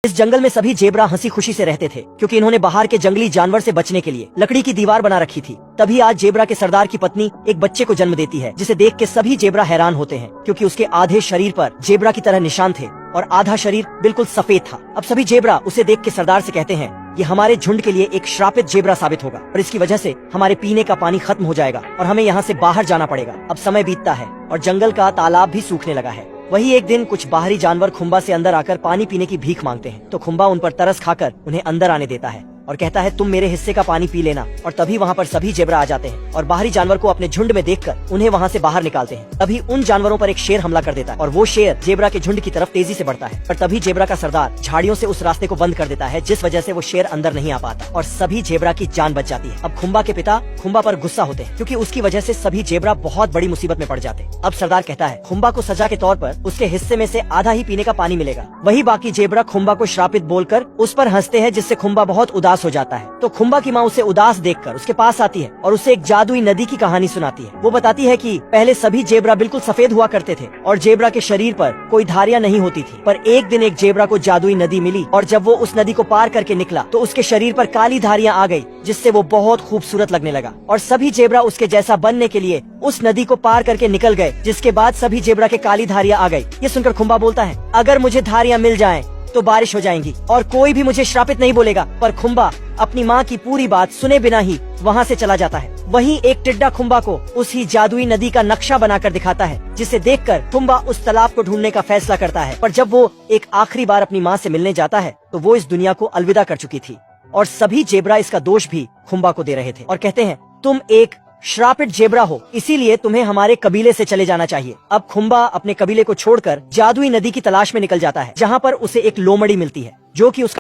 इस जंगल में सभी जेबरा हंसी खुशी से रहते थे क्योंकि इन्होंने बाहर के जंगली जानवर से बचने के लिए लकड़ी की दीवार बना रखी थी। तभी आज जेबरा के सरदार की पत्नी एक बच्चे को जन्म देती है, जिसे देख के सभी जेबरा हैरान होते हैं क्योंकि उसके आधे शरीर पर जेबरा की तरह निशान थे और आधा शरीर बिल्कुल सफेद था। अब सभी जेबरा उसे देख के सरदार से कहते हैं ये हमारे झुंड के लिए एक श्रापित जेबरा साबित होगा और इसकी वजह से हमारे पीने का पानी खत्म हो जाएगा और हमें यहाँ से बाहर जाना पड़ेगा। अब समय बीतता है और जंगल का तालाब भी सूखने लगा है। वही एक दिन कुछ बाहरी जानवर खुम्बा से अंदर आकर पानी पीने की भीख मांगते हैं, तो खुम्बा उन पर तरस खाकर उन्हें अंदर आने देता है और कहता है तुम मेरे हिस्से का पानी पी लेना। और तभी वहाँ पर सभी जेबरा आ जाते हैं और बाहरी जानवर को अपने झुंड में देखकर उन्हें वहाँ से बाहर निकालते हैं। तभी उन जानवरों पर एक शेर हमला कर देता है और वो शेर जेबरा के झुंड की तरफ तेजी से बढ़ता है, पर तभी जेबरा का सरदार झाड़ियों से उस रास्ते को बंद कर देता है, जिस वजह से वो शेर अंदर नहीं आ पाता और सभी जेबरा की जान बच जाती है। अब खुम्बा के पिता खुम्बा पर गुस्सा होते हैं क्योंकि उसकी वजह से सभी जेबरा बहुत बड़ी मुसीबत में पड़ जाते हैं। अब सरदार कहता है खुम्बा को सजा के तौर पर उसके हिस्से में से आधा ही पीने का पानी मिलेगा। वही बाकी जेबरा खुम्बा को श्रापित बोलकर उस पर हंसते हैं, जिससे खुम्बा बहुत उदास हो जाता है। तो खुम्बा की माँ उसे उदास देखकर उसके पास आती है और उसे एक जादुई नदी की कहानी सुनाती है। वो बताती है कि पहले सभी जेबरा बिल्कुल सफेद हुआ करते थे और जेबरा के शरीर पर कोई धारियां नहीं होती थी, पर एक दिन एक जेबरा को जादुई नदी मिली और जब वो उस नदी को पार करके निकला तो उसके शरीर पर काली धारियां आ गई, जिससे वो बहुत खूबसूरत लगने लगा और सभी जेबरा उसके जैसा बनने के लिए उस नदी को पार करके निकल गए, जिसके बाद सभी जेबरा के काली धारियां आ गई। ये सुनकर खुम्बा बोलता है अगर मुझे धारियां मिल जाएं तो बारिश हो जाएंगी और कोई भी मुझे श्रापित नहीं बोलेगा। पर खुम्बा अपनी माँ की पूरी बात सुने बिना ही वहाँ से चला जाता है। वहीं एक टिड्डा खुम्बा को उसी जादुई नदी का नक्शा बनाकर दिखाता है, जिसे देखकर खुम्बा उस तालाब को ढूंढने का फैसला करता है। पर जब वो एक आखिरी बार अपनी माँ से मिलने जाता है तो वो इस दुनिया को अलविदा कर चुकी थी और सभी जेबरा इसका दोष भी खुम्बा को दे रहे थे और कहते हैं तुम एक श्रापित जेबरा हो, इसीलिए तुम्हें हमारे कबीले से चले जाना चाहिए। अब खुम्बा अपने कबीले को छोड़कर जादुई नदी की तलाश में निकल जाता है, जहाँ पर उसे एक लोमड़ी मिलती है जो कि उसका